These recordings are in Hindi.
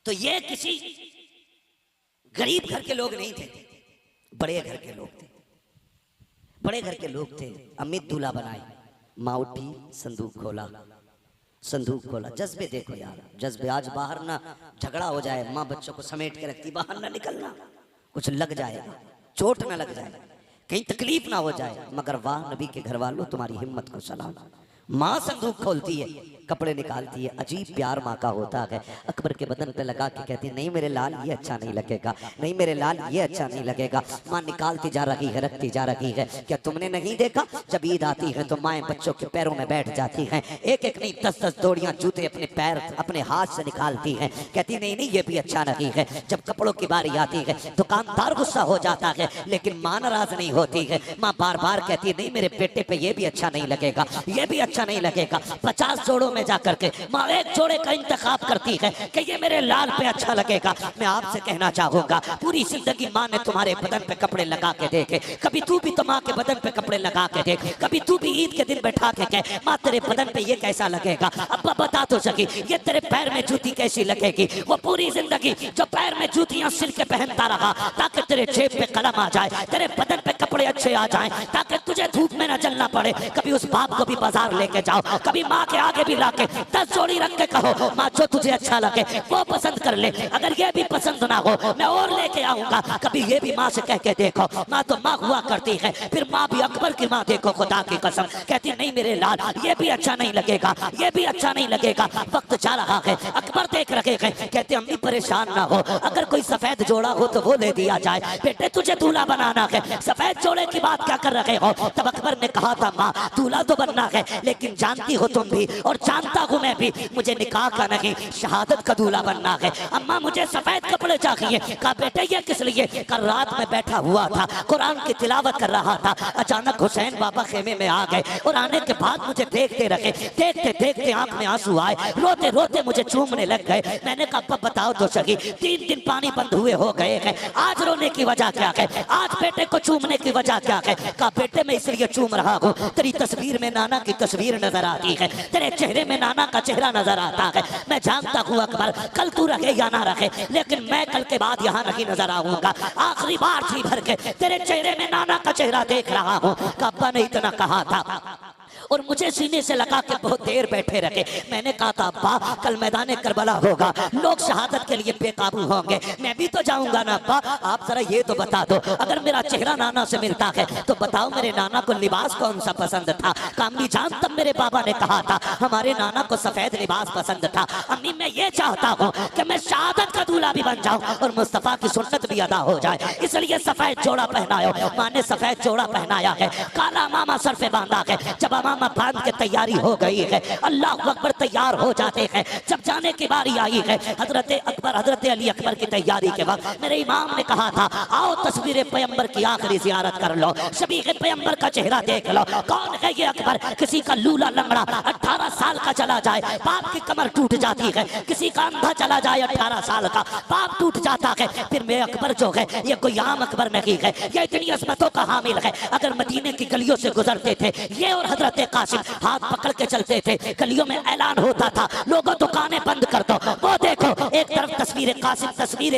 तो ये किसी गरीब घर के लोग नहीं थे, बड़े घर के लोग थे। बड़े घर के लोग थे। अमित दूल्हा बनाई, माँ उठी, संदूक खोला, संदूक खोला। जज्बे देखो यार, जज्बे। आज बाहर ना झगड़ा हो जाए, माँ बच्चों को समेट के रखती, बाहर ना निकलना, कुछ लग जाएगा, चोट ना लग जाए, कहीं तकलीफ ना हो जाए। मगर वाह नबी के घर वालों, तुम्हारी हिम्मत को सलाम। माँ संदूक खोलती है, कपड़े निकालती है। अजीब प्यार माँ का होता है। अकबर के बदन पे लगा के कहती है, नहीं मेरे लाल ये अच्छा नहीं लगेगा, नहीं मेरे लाल ये अच्छा नहीं लगेगा। माँ निकालती जा रही है, रखती जा रही है। क्या तुमने नहीं देखा, जब ईद आती है तो माएँ बच्चों के पैरों में बैठ जाती हैं, एक एक नहीं 10-10 जोड़ियां जूते अपने पैर अपने हाथ से निकालती हैं। कहती नहीं नहीं ये भी अच्छा नहीं है। जब कपड़ों की बारी आती है दुकानदार गुस्सा हो जाता है, लेकिन माँ नाराज नहीं होती है। माँ बार बार कहती है, नहीं मेरे बेटे पे ये भी अच्छा नहीं लगेगा, ये भी अच्छा नहीं लगेगा। 50 जोड़ों में जाकर के माँ एक जोड़े का इंतखाब करती है कि ये मेरे लाल पे अच्छा लगेगा। मैं आपसे कहना चाहूंगा, पूरी जिंदगी माँ ने तुम्हारे बदन पे कपड़े लगा के देखे, कभी तू भी तो माँ के बदन पे कपड़े लगा के देख, कभी तू भी ईद के दिन बैठा के कह, माँ तेरे बदन पे ये कैसा लगेगा। अब्बा बता तो सकी, ये तेरे पैर में जूती कैसी लगेगी। वो पूरी जिंदगी जो पैर में जूतियां सिल के पहनता रहा ताकि तेरे जेब पे कलम आ जाए, तेरे बदन पे कपड़े अच्छे आ जाएं, ताकि तुझे धूप में न जलना पड़े। कभी उस बाप को भी बाजार लेके जाओ, कभी माँ के आगे भी लाके 10 जोड़ी रख के कहो, माँ जो तुझे अच्छा लगे वो पसंद कर ले, अगर ये भी पसंद ना हो मैं और लेके आऊंगा। कभी ये भी माँ से कह के देखो, माँ तो माँ हुआ करती है। फिर माँ भी अकबर की माँ देखो, खुदा की कसम कहती नहीं मेरे लाल ये भी अच्छा नहीं लगेगा, ये भी अच्छा नहीं लगेगा। वक्त जा रहा है, अकबर देख रखे हैं, कहते अम्मी परेशान ना हो, अगर कोई सफेद जोड़ा हो तो वो ले दिया जाए, बेटे तुझे दूल्हा बनाना है, सफेद जोड़े की बात क्या कर रहे हो। तब अकबर ने कहा था, माँ दूल्हा तो बनना है, लेकिन जानती हो तुम भी और जानता हूं मैं भी, मुझे निकाह का नहीं शहादत का दूल्हा बनना है। अम्मा मुझे सफेद कपड़े चाहिए। कहा बेटे ये किस लिए। कल रात में बैठा हुआ था, कुरान की तिलावत कर रहा था, अचानक हुसैन बाबा खेमे में आ गए और आने के बाद मुझे देखते रहे, देखते देखते आंख में आंसू आए, रोते रोते मुझे चूमने लग गए। मैंने कहा अब्बा बताओ तो सही, 3 दिन पानी बंद हुए हो गए हैं, आज रोने की वजह क्या है, आज बेटे को चूमने की वजह क्या है। कहा बेटे मैं इसलिए चूम रहा हूँ, तेरी तस्वीर में नाना की तस्वीर नजर आती है, तेरे चेहरे में नाना का चेहरा नजर आता है। मैं जानता हूँ अकबर कल तू रखे या ना रखे, लेकिन मैं कल के बाद यहाँ नहीं नजर आऊंगा। आखिरी बार जी भर के तेरे चेहरे में नाना का चेहरा देख रहा हूँ। अब्बा ने इतना कहा था और मुझे सीने से लगा के बहुत देर बैठे रखे। मैंने कहा था अब्बा कल मैदान करबला होगा, लोग शहादत के लिए बेकाबू होंगे, मैं भी तो जाऊंगा ना। अब्बा आप जरा ये तो बता दो, अगर मेरा चेहरा नाना से मिलता है तो बताओ मेरे नाना को लिबास कौन सा पसंद था। कामली जान तब मेरे बाबा ने कहा था हमारे नाना को सफेद लिबास पसंद था। अम्मी मैं ये चाहता हूँ कि मैं शहादत का दूल्हा भी बन जाऊं और मुस्तफा की सुन्नत भी अदा हो जाए, इसलिए सफेद जोड़ा पहनायो। माँ ने सफेद जोड़ा पहनाया है, काला मामा सर पे बांधा है। जब मामा बांध के तैयारी हो गई है, अल्लाह अकबर तैयार हो जाते हैं। जब जाने की बारी आई है, हजरत अकबर हजरत अली अकबर की तैयारी के वक्त मेरे इमाम ने कहा था आओ तस्वीर पैगंबर की आखिरी जियारत कर लो, शबीह पैगंबर का चेहरा देख लो। कौन है ये अकबर। किसी का लूला लंगड़ा 18 साल का चला जाए बाप की कमर टूट जाती है, किसी का अंधा चला जाए 18 साल का बाप टूट जाता है। फिर मेरे अकबर जो है ये कोई आम अकबर नहीं है, ये इतनी अजमतों का हामिल है। अगर मदीने की गलियों से गुजरते थे ये और हजरत कासिम हाथ पकड़ के चलते थे, गलियों में ऐलान होता था लोगों दुकानें बंद कर दो। वो देखो एक तरफ तस्वीर कासिम, तस्वीर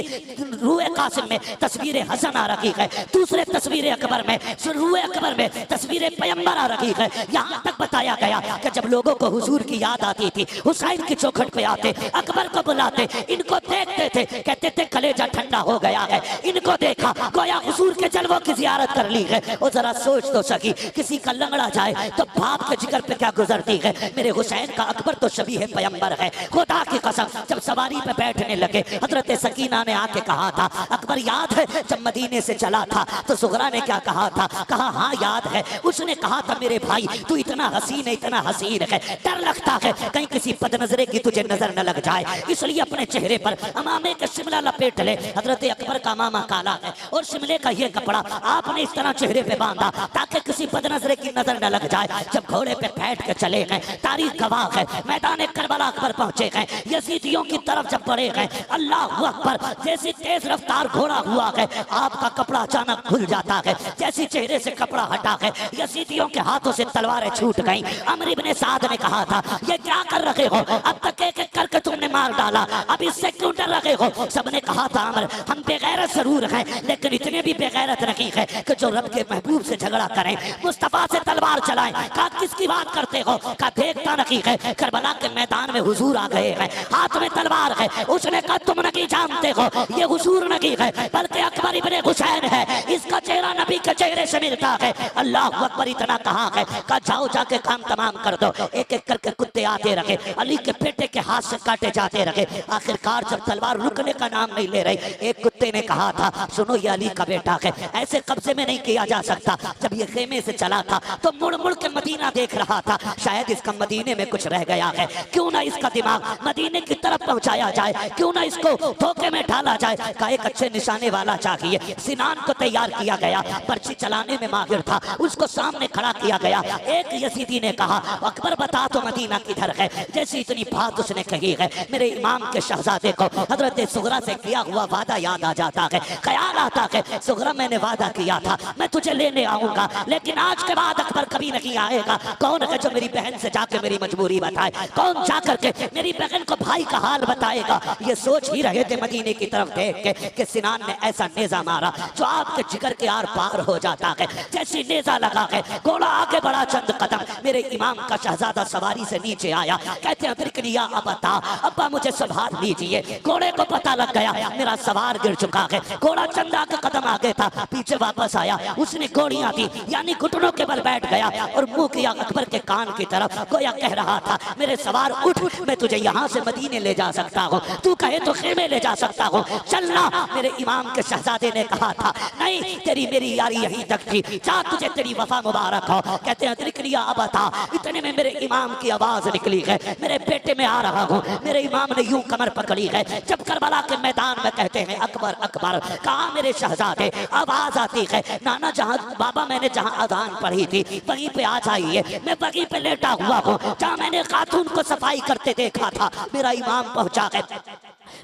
रूए कासिम में तस्वीर हसन आ रही है, दूसरे तस्वीर अकबर में रूए अकबर में तस्वीर पैगंबर आ रही है। यहाँ तक बताया गया कि जब लोगों को हुजूर की याद आती थी हुसैन की चौखट पे आते, अकबर को बुलाते, इनको देखते थे, कहते थे कलेजा ठंडा हो गया है, इनको देखा गोया हुजूर के जलवों की जियारत कर ली है। और जरा सोच तो सकी किसी का लंगड़ा जाए तो बाप के जिगर पे क्या गुजरती है। मेरे हुसैन का अकबर तो शबीह पैगंबर है, खुदा की कसम। जब सवारी पे बैठने लगे हजरत सकीना ने आके कहा था अकबर याद है जब मदीने से चला था तो सुगरा ने क्या कहा था। कहा हाँ याद है। उसने कहा था मेरे भाई तू इतना हसीन है, इतना हसीन है, डर लगता है कहीं किसी बदनजरे की तुझे नजर न लग जाए, इसलिए अपने चेहरे पर अमामे के शिमला लपेट ले। हजरत अकबर का मामा काला है और शिमले का ये कपड़ा आपने इस तरह चेहरे पे बांधा ताकि किसी बदनजरे की नजर न लग जाए। जब घोड़े पे बैठ के चले गए, तारीख गवाह है, मैदान करबला अकबर पहुंचे गए, यजीदियों की तरफ जब बढ़े गए अल्लाह अकबर। जैसी तेज रफ्तार घोड़ा हुआ है, आपका कपड़ा अचानक खुल जाता है। जैसी चेहरे से कपड़ा हटा है, यजीदियों के हाथों से तलवारें छूट गईं। अमर इब्ने साद ने कहा था, ये क्या कर रहे हो? अब तक एक एक करके तुमने मार डाला, अब इससे क्यों डर रहे हो? सबने कहा था, अमर हम बेगैरत जरूर हैं, लेकिन इतने भी बेगैरत नहीं है कि जो रब के महबूब से झगड़ा करें, मुस्तफा से तलवार चलाएं। कहा किसकी बात करते हो? कहा देखता नहीं है, करबला के मैदान में हुजूर आ गए हैं, हाथ में तलवार है। उसने कहा तुम नहीं जानते हो, ये हुजूर नहीं है बल्कि अकबर इब्ने हुसैन है, इसका चेहरा नबी के चेहरे से मिलता है। अल्लाह अकबर इतना कहा है, कहा जाओ जाके काम तमाम कर दो। एक एक करके कुत्ते आते रहे, अली के बेटे के हाथ से काटे जाते रहे। आखिरकार जब तलवार रुकने का नाम नहीं ले रही, एक कुत्ते ने कहा था, सुनो ये अली का बेटा है, ऐसे कब्जे में नहीं किया जा सकता। जब ये खेमे से चला था तो मुड़ मुड़ के मदीना देख रहा था, शायद इसका मदीने में कुछ रह गया है, क्यों ना इसका दिमाग मदीने की तरफ पहुंचाया जाए, क्यों ना इसको धोखे में डाला जाए। का एक अच्छे निशाने वाला चाहिए। सिनान को तैयार किया गया, पर्ची चलाने में माहिर था, उसको सामने खड़ा किया गया। एक यजीदी ने कहा, अकबर बता तो मदीना किधर है? जैसी इतनी बात उसने कही है, मेरे इमाम के शहजादे को हजरत सुगरा से किया हुआ वादा याद आ जाता है। ख्याल आता है, सुगरा मैंने वादा किया था मैं तुझे लेने आऊंगा, लेकिन आज के बाद अकबर कभी नहीं आएगा। कौन है जो मेरी बहन से जाके मेरी मजबूरी बताए? कौन जाकर के मेरी बहन को भाई का हाल बताएगा? ये सोच ही रहे थे मदीने की तरफ देख के कि सिनान ने ऐसा नेजा मारा जो आपके जिगर के आर पार हो जाता है। जैसी नेजा लगा है, घोड़ा आगे बढ़ा चंद कदम, मेरे इमाम का शहजादा सवारी से नीचे आया। कहते हैं तिरकनिया अबता, अब्बा मुझे संभाल लीजिए। घोड़े को पता लग गया मेरा सवार गिर चुका है। घोड़ा चंदा का कदम आगे था, पीछे वापस आया, उसने गोलियां दी, यानी घुटनों के बल बैठ गया और मुंह किया अकबर के कान की तरफ, गोया कह रहा था, मेरे सवार उठ, मैं तुझे यहाँ से मदीने ले जा सकता हूँ, तू कहे तो खेमे ले जा सकता हूँ, चलना। मेरे इमाम के शहजादे ने कहा था, नहीं तेरी मेरी यारी यहीं तक थी, जा तुझे तेरी वफा मुबारक हो। कहते हैं तिरकनिया अबता, इतने में मेरे इमाम की आवाज निकली है, मेरे बेटे में आ रहा हूँ। मेरे इमाम ने यूं कमर पकड़ी है, जब करबला के मैदान में कहते हैं अकबर अकबर, कहा मेरे शहजादे, आवाज आती है, नाना जहाँ बाबा मैंने जहाँ अजान पढ़ी थी वहीं पे आ जाइए, मैं वहीं पे लेटा हुआ हूँ जहाँ मैंने खातून को सफाई करते देखा था। मेरा इमाम पहुंचा है,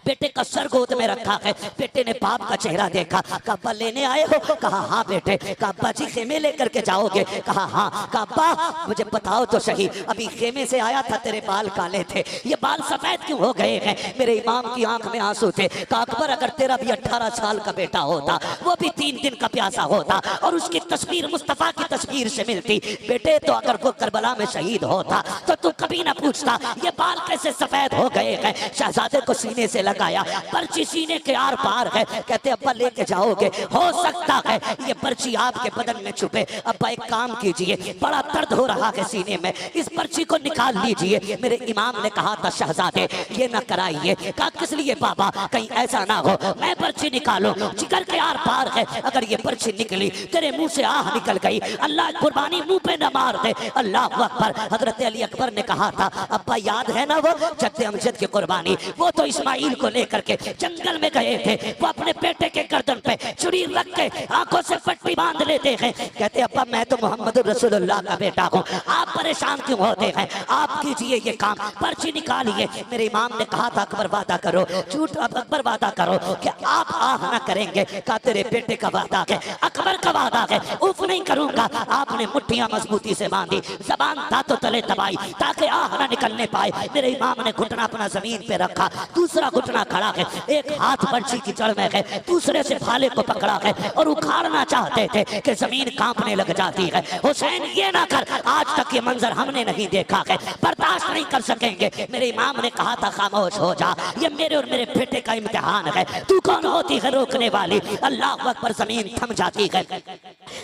बेटे का सर गोद में रखा है। बेटे ने बाप का चेहरा देखा, कहा अब्बा लेने आए हो? कहा हाँ बेटे। कहा अब्बा जी खेमे लेकर के जाओगे? कहा हाँ। कहा अब्बा मुझे बताओ तो सही, अभी खेमे से आया था, तेरे बाल काले थे, ये बाल सफेद क्यों हो गए हैं? मेरे इमाम की आंख में आंसू थे। कहा अकबर अगर तेरा भी 18 साल का बेटा होता, वो भी 3 दिन का प्यासा होता और उसकी तस्वीर मुस्तफा की तस्वीर से मिलती बेटे, तो अगर वो करबला में शहीद होता तो तू कभी ना पूछता ये बाल कैसे सफेद हो गए हैं। शहजादे को सीने से लगाया, पर्ची सीने के आर पार है। कहते अब्बा लेके जाओगे? हो सकता है ये पर्ची आपके बदन में छुपे। अब्बा एक काम कीजिए, बड़ा दर्द हो रहा है सीने में, इस पर्ची को निकाल लीजिए। मेरे इमाम ने कहा था शहजादे ये ना कराइए। कहा किस लिए बाबा? कहीं ऐसा ना हो मैं पर्ची निकालूं, जिगर के आर पार है, अगर ये पर्ची निकली तेरे मुंह से आह निकल गई, अल्लाह कुर्बानी मुंह पे न मार दे। अल्लाह अकबर। हजरत अली अकबर ने कहा था अब्बा याद है ना वो जद्दे अमजद की कुर्बानी, वो तो इस्माइल को लेकर के जंगल में गए थे, वो अपने बेटे के गर्दन पे छुरी रख के आंखों से पट्टी बांध लेते हैं। कहते अब्बा मैं तो मोहम्मद रसूलुल्लाह का बेटा हूँ, आप परेशान क्यों होते हैं? आप कीजिए ये काम, पर्ची निकालिए। मेरे इमाम ने कहा था अकबर वादा करो, झूठ अकबर वादा करो कि आप आह ना करेंगे। कहा तेरे बेटे का वादा है, अकबर का वादा है, उफ नहीं करूंगा। आपने मुट्ठियां मजबूती से बांधी, जबान दांतों तले दबाई ताकि आह ना निकलने पाए। मेरे इमाम ने घुटना अपना जमीन पे रखा, दूसरा घुटना खड़ा है, एक हाथ पर्ची की जड़ में है, दूसरे से भाले को पकड़ा है और उखाड़ना चाहते थे कि जमीन कांपने लग जाती है। हुसैन ये ना कर, आज तक ये मंजर हमने नहीं देखा है, बर्दाश्त नहीं कर सकेंगे। मेरे इमाम ने कहा था खामोश हो जा, ये मेरे और मेरे बेटे का इम्तिहान है, तू कौन होती है रोकने वाली? अल्लाह अकबर। जमीन थम जाती है।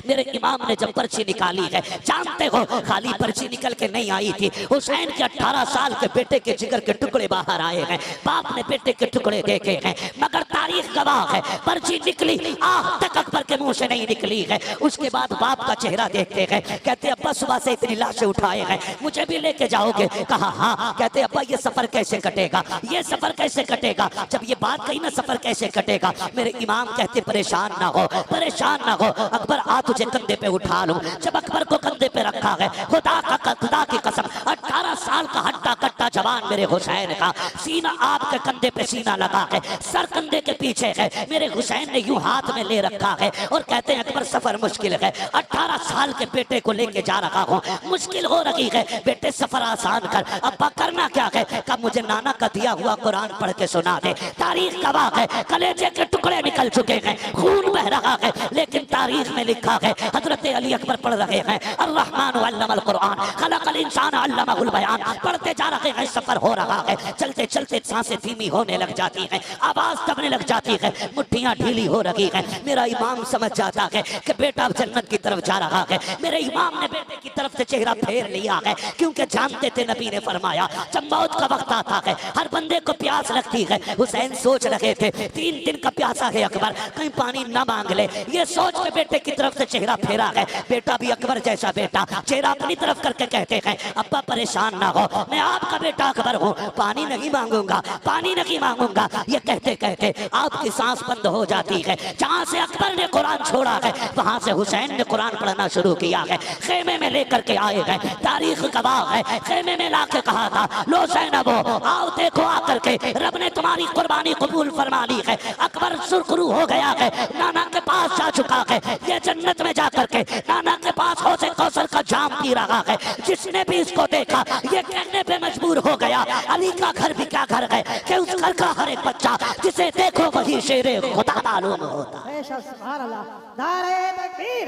मेरे इमाम ने जब पर्ची निकाली है, जानते हो खाली पर्ची निकल के नहीं आई थी, हुसैन के 18 साल के बेटे के जिगर के टुकड़े बाहर आए हैं। बाप ने बेटे के टुकड़े देखे हैं, मगर तारीख गवाह है, पर्ची निकली आह तक अकबर के मुंह से नहीं निकली है। उसके बाद बाप का चेहरा देखते हैं, कहते अब्बा सुबह से इतनी लाशें उठाए हैं, मुझे भी लेके जाओगे? कहा हाँ। कहते अब्बा ये सफर कैसे कटेगा, ये सफर कैसे कटेगा? जब ये बात कही ना सफर कैसे कटेगा, मेरे इमाम कहते परेशान ना हो, परेशान ना हो, अकबर आ तुझे कंधे पे उठा लूं। जब अकबर को कंधे पे रखा है, खुदा की कसम 18 साल का हट्टा कट्टा जवान मेरे हुसैन का सीना आपके कंधे पे सीना लगा है, सर कंधे के पीछे है, मेरे हुसैन ने यूं हाथ में ले रखा है और कहते हैं अकबर सफर मुश्किल है, 18 साल के बेटे को लेके जा रहा हूं, मुश्किल हो रही है, बेटे सफर आसान कर। अब्बा करना क्या है? कब मुझे नाना का दिया हुआ कुरान पढ़ के सुना दे। तारीख गवाह है, कलेजे के टुकड़े निकल चुके हैं, खून बह रहा है, लेकिन तारीख में लिखा है हजरत अली अकबर पढ़ रहे हैं अर्रहमान अल्लमल कुरान खलकल इंसान अल्लमहुल बयान, पढ़ते जा रहे हैं, सफर हो रहा है, चलते चलते सांसें धीमी होने लग जाती हैं, आवाज दबने लग जाती है, मुट्ठियां ढीली हो रही है। मेरा इमाम समझ जाता है कि बेटा जन्नत की तरफ जा रहा है। मेरे इमाम ने बेटे की तरफ से चेहरा फेर लिया है, क्योंकि जानते थे नबी ने फरमाया जब मौत का वक्त आता है हर बंदे को प्यास लगती है। हुसैन सोच रहे थे 3 दिन का प्यासा है अकबर, कहीं पानी न मांग ले, ये सोच के बेटे की तरफ से चेहरा फेरा है। बेटा भी अकबर जैसा बेटा, चेहरा अपनी तरफ करके कहते हैं अब्बा परेशान ना हो, मैं आपका बेटा अकबर हूँ, पानी नहीं मांगूंगा, पानी नहीं मांगूंगा। ये कहते कहते आपकी सांस बंद हो जाती है। जहां से अकबर ने कुरान छोड़ा है वहां से हुसैन ने कुरान पढ़ना शुरू किया है। खेमे में लेकर के आए हैं, तारीख गवाह है, खेमे में लाके कहा था लो ज़ैनबो आओ देखो आकर के रब ने तुम्हारी कुर्बानी कबूल फरमा ली है। अकबर सुरखरू हो गया है, नाना के पास जा चुका है, ये जन्नत में जाकर के नाना के पास हौज़े कौसर का जाम पी रहा है। जिसने भी इसको देखा ये कहने पे मजबूर हो गया अली का घर भी क्या घर है कि उस घर का हर एक बच्चा जिसे देखो वही शेरे खुदा मालूम होता है। सुभान अल्लाह, नारे तकबीर,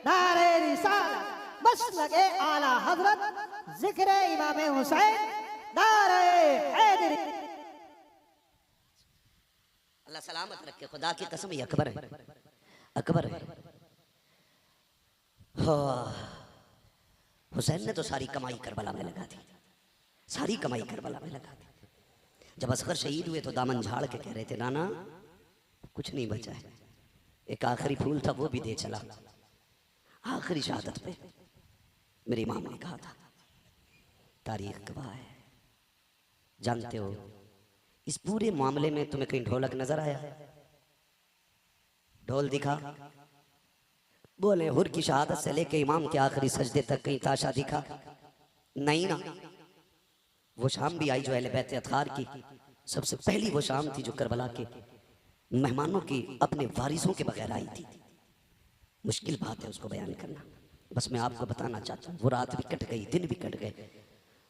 नारे रिसालत, बस लगे आला हजरत, जिक्र इमाम हुसैन, नारे हैदरी। अल्लाह सलामत रखे, खुदा की कसम ये अकबर है, अकबर है। हुसैन ने तो सारी कमाई करबला में लगा दी, सारी कमाई करबला में लगा दी। जब असगर शहीद हुए तो दामन झाड़ के कह रहे थे नाना कुछ नहीं बचा है, एक आखिरी फूल था वो भी दे चला। आखिरी शहादत पे मेरे इमाम ने कहा था तारीख गवाह है। जानते हो इस पूरे मामले में तुम्हें कहीं ढोलक नजर आया? ढोल दिखा? बोले हुर की शहादत से लेके इमाम के आखिरी सजदे तक कहीं ताशा दिखा? नहीं ना। वो शाम भी आई जो अहले बैत अतहार की सबसे पहली वो शाम थी जो करबला के मेहमानों की अपने वारिसों के बगैर आई थी। मुश्किल बात है उसको बयान करना, बस मैं आपको बताना चाहता हूँ। वो रात भी कट गई, दिन भी कट गए।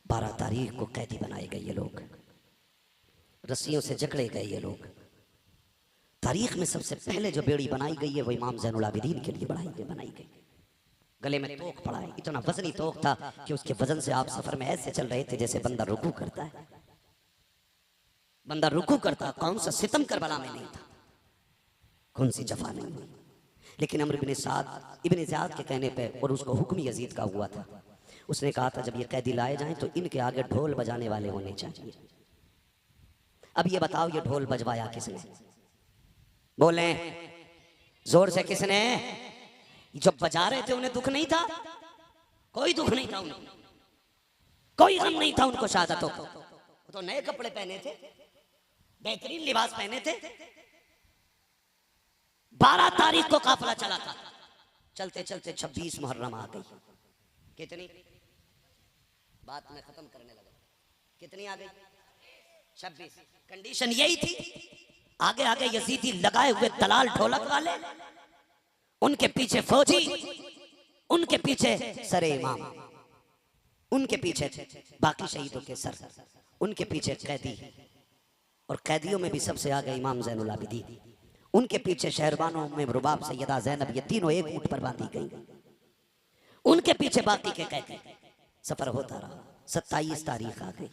12 तारीख को कैदी बनाए गए ये लोग, रस्सियों से जकड़े गए ये लोग। तारीख में सबसे पहले जो बेड़ी बनाई गई है वो इमाम ज़ैनुल आबिदीन के लिए बनाई गई। गले में तोक पड़ा है, इतना वजनी तोक था कि उसके वजन से आप सफर में ऐसे चल रहे थे जैसे बंदा रुकू करता है। बंदा रुकू करता, कौन सा सितम करबला में नहीं था, कौन सी जफा नहीं हुई। लेकिन अमर इब्ने ज़ियाद के कहने पे, और उसको हुक्म यजीद का हुआ था, उसने कहा था जब ये कैदी लाए जाएं तो इनके आगे ढोल बजाने वाले होने चाहिए। अब ये बताओ ये ढोल बजवाया किसने? बोले जोर से किसने? जब बजा रहे थे उन्हें दुख नहीं था? कोई दुख नहीं था उन्हें, कोई गम नहीं था उनको शहादतों को। तो नए कपड़े पहने थे, बेहतरीन लिबास पहने थे। 12 तारीख को काफिला चला था, चलते चलते 26 मुहर्रम आ गई। कितनी बात मैं खत्म करने लगा, कितनी आ गई? 26। कंडीशन यही थी, आगे आगे यजीदी लगाए हुए दलाल ढोलक वाले, उनके पीछे फौजी, उनके पीछे सरे इमाम, उनके पीछे बाकी शहीदों के सर, उनके पीछे कैदी, और कैदियों में भी सबसे आगे इमाम ज़ैनुल आबिदीन, उनके पीछे शहरबानों में रुबाब सैयदा ज़ैनब, ये तीनों एक ऊंट पर बांधी गई, उनके पीछे बाकी के कैदी। सफर होता रहा। 27 तारीख आ गई।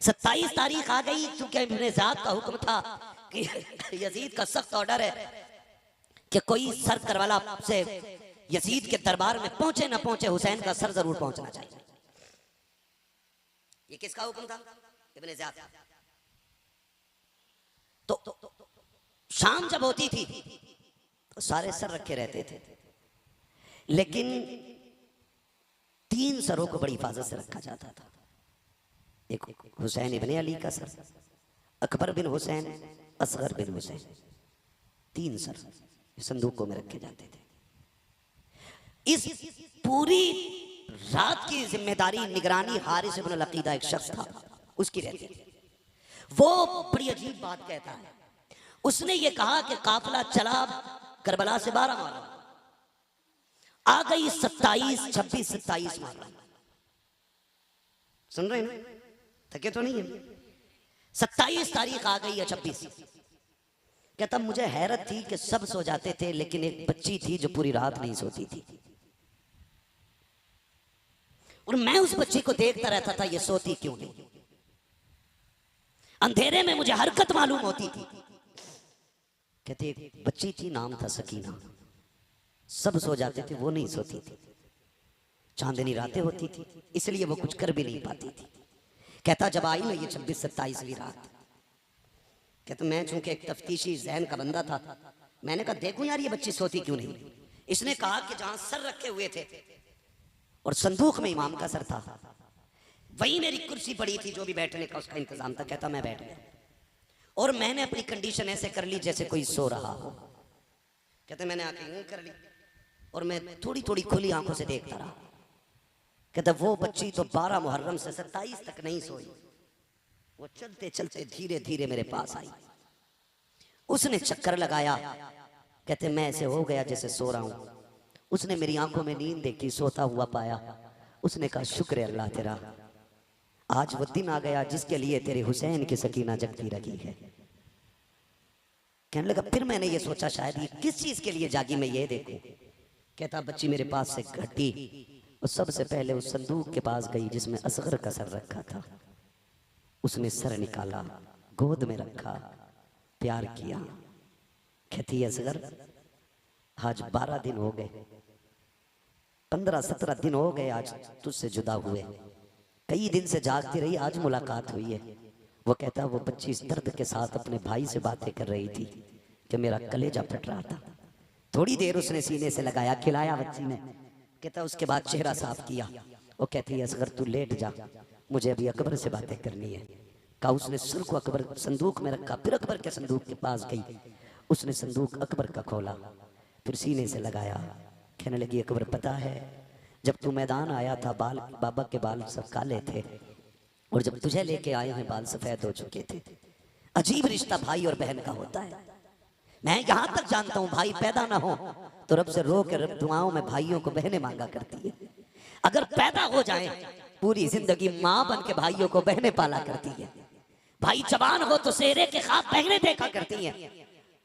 27 तारीख आ गई, क्योंकि इब्ने ज़ियाद का हुक्म था कि यजीद का सख्त ऑर्डर है कि कोई सर करबला से यजीद के दरबार में पहुंचे ना पहुंचे, हुसैन का सर जरूर पहुंचना चाहिए। ये किसका हुक्म था? Ibn Ziyad. तो शाम जब होती थी तो सारे सर रखे रहते थे, लेकिन 3 सरों को बड़ी हिफाजत से रखा जाता था। एक हुसैन इब्ने अली का सर, अकबर बिन हुसैन, असगर बिन हुसैन, 3 सर संदूकों में रखे जाते थे। इस पूरी रात की जिम्मेदारी निगरानी हारिस इब्न अल-अकीदा एक शख्स था, उसकी रहती थी। वो बड़ी अजीब बात कहता है। उसने ये कहा कि काफिला चला करबला से 12 मुहर्रम, आ गई 27, 26, 27 मुहर्रम। सुन रहे हैं ना, थके तो नहीं है? 27 तारीख आ गई या 26। कहता मुझे हैरत थी कि सब सो जाते थे, लेकिन एक बच्ची थी जो पूरी रात नहीं सोती थी, और मैं उस बच्ची को देखता रहता था, ये सोती क्यों नहीं। अंधेरे में मुझे हरकत मालूम होती थी। कहते एक बच्ची थी, नाम था सकीना, सब सो जाते थे, वो नहीं सोती थी। चांदनी रातें होती थी, इसलिए वो कुछ कर भी नहीं पाती थी। कहता जब आई ना ये 26-27वीं रात, कहता मैं चूंकि एक तफ्तीशी जहन का बंदा था, मैंने कहा देखूं यार ये बच्ची सोती क्यों नहीं। इसने कहा कि जहां सर रखे हुए थे और संदूक में इमाम का सर था, वही मेरी कुर्सी पड़ी थी, जो भी बैठने का उसका इंतजाम था। कहता मैं बैठ गया और मैंने अपनी कंडीशन ऐसे कर ली जैसे कोई सो रहा हो। कहते मैंने आंखें यूं कर ली और मैं थोड़ी थोड़ी खुली आंखों से देखता रहा। कहता वो बच्ची तो 12 मुहर्रम से 27 तक नहीं सोई, वो चलते चलते धीरे धीरे मेरे पास आई। उसने चक्कर लगाया, कहते मैं ऐसे हो गया जैसे सो रहा हूं। उसने मेरी आंखों में नींद देखी, सोता हुआ पाया। उसने कहा शुक्र है अल्लाह तेरा, आज वो दिन आ गया जिसके लिए तेरे हुसैन की सकीना जगती रही है। कहने लगा फिर मैंने ये सोचा शायद ये किस चीज के लिए जागी, मैं ये देखूं। कहता बच्ची मेरे पास से घटी और सबसे पहले उस संदूक के पास गई जिसमें असगर का सर रखा था। उसने सर निकाला, गोद में रखा, प्यार किया। कहती असगर आज 12 दिन हो गए, 15-17 दिन हो गए आज तुझसे जुदा हुए, कई दिन से जागती रही, आज मुलाकात हुई है। वो कहता वो बच्ची इस दर्द के साथ अपने भाई से बातें कर रही थी कि मेरा कलेजा फट रहा था। थोड़ी देर उसने सीने से लगाया, खिलाया बच्ची ने। कहता उसके बाद चेहरा साफ किया। वो कहती है असगर तू लेट जा, मुझे अभी अकबर से बातें करनी है। कहा उसने सर को अकबर संदूक में रखा, फिर अकबर के संदूक के पास गई। उसने संदूक अकबर का खोला, फिर सीने से लगाया। कहने लगी अकबर पता है जब तू मैदान आया था बाल बाबा के बाल सब काले थे, और जब तुझे लेके आए हैं बाल सफेद हो चुके थे। अजीब रिश्ता भाई और बहन का होता है। मैं यहां तक जानता हूं भाई पैदा ना हो तो रब से रो के रब दुआओं में भाइयों को बहनें मांगा करती है। अगर पैदा हो जाए पूरी जिंदगी माँ बन के भाइयों को बहनें पाला करती है। भाई जवान हो तो सेहरे के ख्वाब बहनें देखा करती हैं।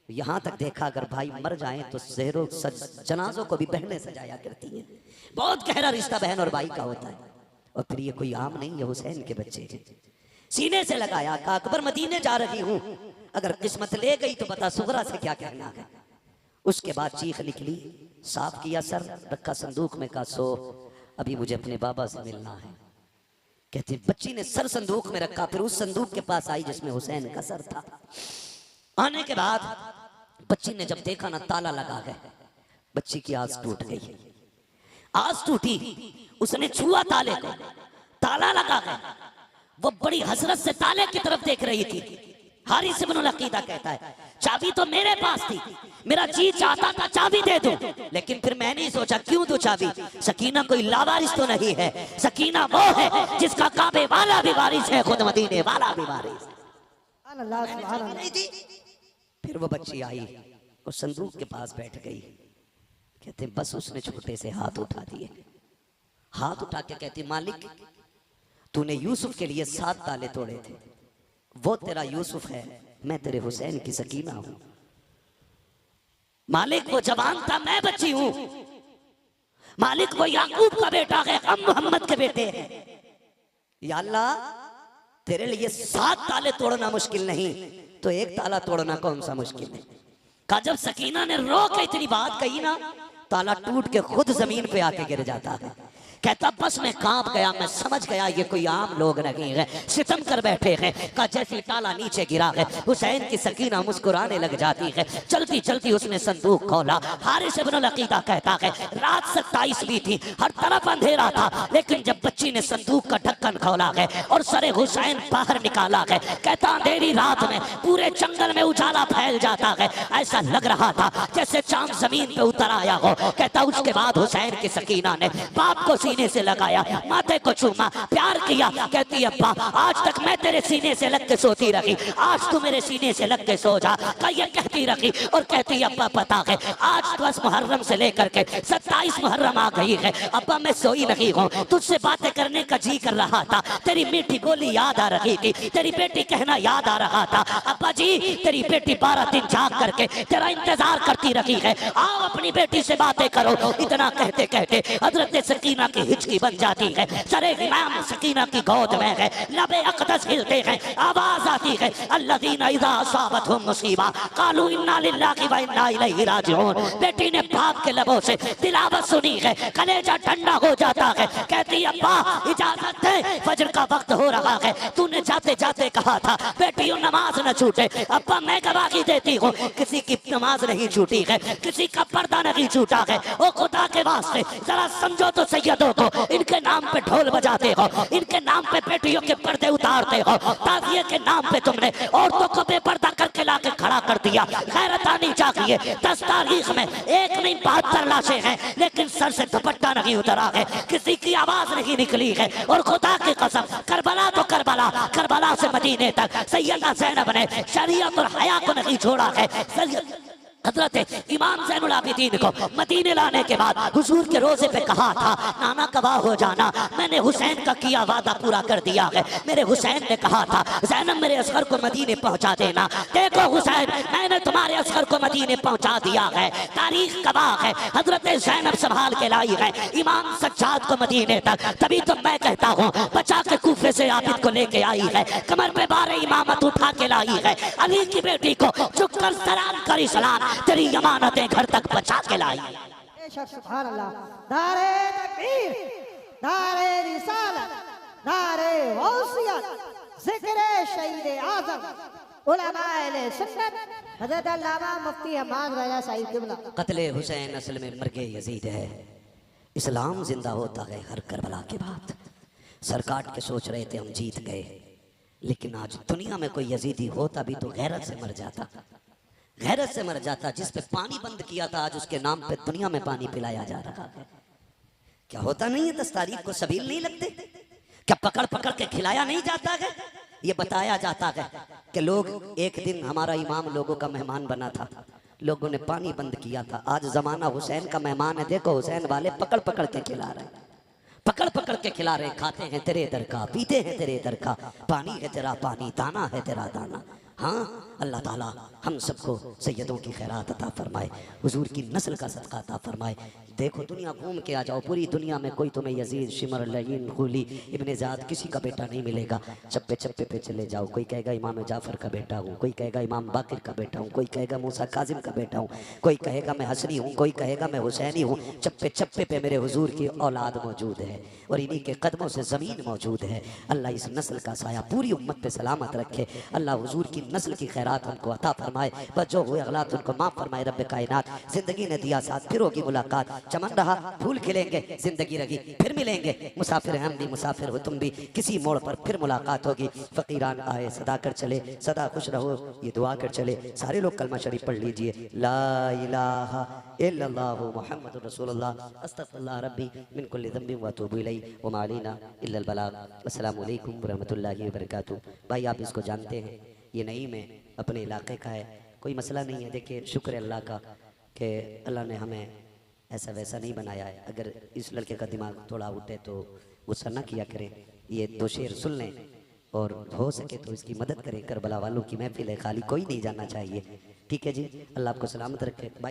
यहां तक देखा अगर भाई मर जाएं तो सेहरों जनाजों को भी बहनें सजाया करती हैं। बहुत गहरा रिश्ता बहन और भाई का होता है। और फिर ये कोई आम नहीं है, हुसैन के बच्चे हैं। सीने से लगाया, कहा अकबर मदीने जा रही हूं, अगर किस्मत ले गई तो बता सुगरा से क्या कहना है। उसके बाद चीख निकली, साफ किया सर, रखा संदूक में, कहा सो अभी मुझे अपने बाबा से मिलना है। कहती बच्ची ने सर संदूक में रखा, फिर उस संदूक के पास आई जिसमें हुसैन का सर था। आने के बाद बच्ची ने जब देखा ना ताला लगा है, बच्ची की आस टूट गई। आस टूटी, उसने छुआ ताले को, ताला लगा है। वो बड़ी हसरत से ताले की तरफ देख रही थी। हारिस इब्न अल-अकीदा कहता है चाबी तो मेरे पास थी, मेरा जी चाहता था चाबी दे दूं, लेकिन फिर मैंने सोचा क्यों दूं चाबी। सकीना कोई लावारिस तो नहीं है, सकीना वो है जिसका काबे वाला भी वारिस है, खुद मदीने वाला भी वारिस। फिर वो बच्ची आई और संदूक के पास बैठ गई। कहते बस उसने छोटे से हाथ उठा दिए। हाथ उठा के कहती मालिक तूने यूसुफ के लिए 7 ताले तोड़े थे, वो तेरा यूसुफ है, मैं तेरे हुसैन की सकीना हूं। मालिक वो जवान था, मैं बच्ची हूं। मालिक वो याकूब का बेटा है, हम मोहम्मद के बेटे हैं। या अल्लाह तेरे लिए 7 ताले तोड़ना मुश्किल नहीं तो एक ताला तोड़ना कौन सा मुश्किल है। कहा जब सकीना ने रो के इतनी बात कही ना, ताला टूट के खुद जमीन पे आके गिर जाता है। कहता बस मैं कांप गया, मैं समझ गया ये कोई आम लोग नहीं है, सितम कर बैठे हैं। का जैसे ताला नीचे गिरा है, हुसैन की सकीना मुस्कुराने लग जाती है। चलती चलती उसने संदूक खोला। हारिस इब्न अकीदा कहता है रात 27वीं थी, हर तरफ अंधेरा था, लेकिन जब बच्ची ने संदूक का ढक्कन खोला है और सरे हुसैन बाहर निकाला है, कहता अंधेरी रात में पूरे जंगल में उजाला फैल जाता है, ऐसा लग रहा था जैसे चांद जमीन पे उतर आया हो। कहता उसके बाद हुसैन की सकीना ने बाप को सीने से लगाया, माथे को चूमा, प्यार किया। कहती अब्बा आज तक मैं तेरे सीने से लग के सोती रही, आज तू मेरे सीने से लग के सो जा, ये कहती रही। और कहती अब्बा पता है आज 10 मुहर्रम से लेकर के 27 मुहर्रम आ गई है, अब्बा मैं सोई नहीं हूँ, तुझसे बातें करने का जी कर रहा था, तेरी मीठी बोली याद आ रही थी, तेरी बेटी कहना याद आ रहा था। अब्बा जी तेरी बेटी 12 दिन जाग करके तेरा इंतजार करती रही है, आओ अपनी बेटी से बातें करो। इतना कहते कहते हजरत सकीना की हिचकी बन जाती है, सरे इमाम सकीना की गोद में है, लबे अक़दस हिलते हैं, आवाज आती है अल्लज़ीना इज़ा असाबतहुम मुसीबा क़ालू इन्ना लिल्लाहि व इन्ना इलैहि राजिऊन। बेटी ने बाप के लबों से तिलावत सुनी है, कलेजा ठंडा हो जाता है। कहती अब्बा इजाजत दे, फजर का वक्त हो रहा है, तूने जाते जाते कहा था बेटियों नमाज न छूटे। अब्बा मैं गवाही देती हूँ किसी की नमाज नहीं छूटी है, किसी का पर्दा नहीं छूटा है। ओ खुदा के वास्ते जरा समझो तो सैयदों को, इनके नाम पे ढोल बजाते हो, इनके नाम पे बेटियों के पर्दे उतारते हो, ताज़िए के नाम पे तुमने औरतों को बेपर्दा करके लाके खड़ा कर दिया। गैरत आनी चाहिए। 10 तारीख में एक नहीं 72 लाशें हैं, लेकिन सर से दुपट्टा नहीं उतरा है, किसी की आवाज नहीं निकली है। और खुदा की कसम करबला तो करबला, करबला से मदीने तक सैयदा ज़ैनब ने शरीयत और हया को नहीं छोड़ा है। हजरत इमाम ज़ैनुल आबिदीन को मदीने लाने के बाद हुजूर के रोजे पे कहा था नाना गवाह हो जाना, मैंने हुसैन का किया वादा पूरा कर दिया है। मेरे हुसैन ने कहा था ज़ैनब मेरे असगर को मदीने पहुंचा देना। देखो हुसैन मैंने तुम्हारे असगर को मदीने पहुंचा दिया है, तारीख गवाह है। हजरत ज़ैनब संभाल के लाई है इमाम सज्जाद को मदीने तक, तभी तो मैं कहता हूँ बचा के कूफे से आबिद को लेके आई है, कमर पे बारे इमामत उठा के लाई है, अली की बेटी को चुप कर सलाम कर इस्लाम तेरी अमानतें घर तक बचा के लाई। सुभान अल्लाह। नारे तकबीर, नारे रिसालत, नारे गौसियत, जिक्र शहीद आज़म उलमाए सुन्नत हज़रत अल्लामा मुफ्ती हम्माद रज़ा साहिब क़िबला। कत्ले हुसैन असल में मर्गे यजीद है, इस्लाम जिंदा होता है हर करबला के बाद। सर काट के सोच रहे थे हम जीत गए, लेकिन आज दुनिया में कोई यजीदी होता भी तो गैरत से मर जाता, गैरत से मर जाता। जिस पे पानी बंद किया था आज उसके नाम पे दुनिया में पानी पिलाया जा रहा है। क्या होता नहीं है 10 तारीख को सबील नहीं लगते? क्या पकड़ पकड़ के खिलाया नहीं जाता है? ये बताया जाता है कि लोग एक दिन हमारा इमाम लोगों का मेहमान बना था, लोगों ने पानी बंद किया था। आज जमाना हुसैन का मेहमान है, देखो हुसैन वाले पकड़ पकड़ के खिला रहे हैं, पकड़ पकड़ के खिला रहे, खाते हैं तेरे दर का, पीते हैं तेरे दर का, पानी है तेरा पानी, दाना है तेरा दाना। हाँ अल्लाह ताला हम सबको सैयदों की खैरात अता फरमाए, हुजूर की नस्ल का सदका अता फरमाए। देखो दुनिया घूम के आ जाओ, पूरी दुनिया में कोई तुम्हें यजीद, शिमर, लईन, खुली, इब्ने ज़ाद किसी का बेटा नहीं मिलेगा। चप्पे चप्पे पे चले जाओ, कोई कहेगा इमाम जाफ़र का बेटा हूँ, कोई कहेगा इमाम बाकिर का बेटा हूँ, कोई कहेगा मूसा काजिम का बेटा हूँ, कोई कहेगा मैं हसनी हूँ, कोई कहेगा मैं हुसैनी हूँ। चप्पे चप्पे पे मेरे हुजूर की औलाद मौजूद है और इन्हीं के कदमों से ज़मीन मौजूद है। अल्लाह इस नस्ल का साया पूरी उम्मत पे सलामत रखे, अल्लाह हुजूर की नस्ल की खैरात उनको अता फरमाए, बच्चों हुए अगलात उनको माफ़ फरमाए। रब्बे कायनात जिंदगी ने दिया साथ, फिर होगी मुलाकात, चमन रहा फूल खिलेंगे, जिंदगी रही फिर मिलेंगे, मुसाफिर हम भी मुसाफिर हो तुम भी, किसी मोड़ पर फिर मुलाकात होगी। फ़कीरान आए सदा कर चले, सदा खुश रहो ये दुआ कर चले। सारे लोग कलमा शरीफ पढ़ लीजिए, ला इलाहा इल्लल्लाहु मुहम्मदुर रसूलुल्लाह अस्तगफिरुल्लाह रब्बी मिन कुल्लि ज़ंबिन व अतूबु इलैहि व मा अलैना इल्लल बलाग। अस्सलामु अलैकुम व रहमतुल्लाहि व बरकातुहू। भाई आप इसको जानते हैं, ये नहीं में अपने इलाके का है, कोई मसला नहीं है। देखिए शुक्र है अल्लाह का कि अल्लाह ने हमें ऐसा वैसा नहीं बनाया है। अगर इस लड़के का दिमाग थोड़ा उठे तो गुस्सा ना किया करें, ये 2 शेर सुन लें और हो सके तो इसकी मदद करें। करबला वालों की महफिल है, खाली कोई नहीं जाना चाहिए। ठीक है जी, अल्लाह आपको सलामत रखे।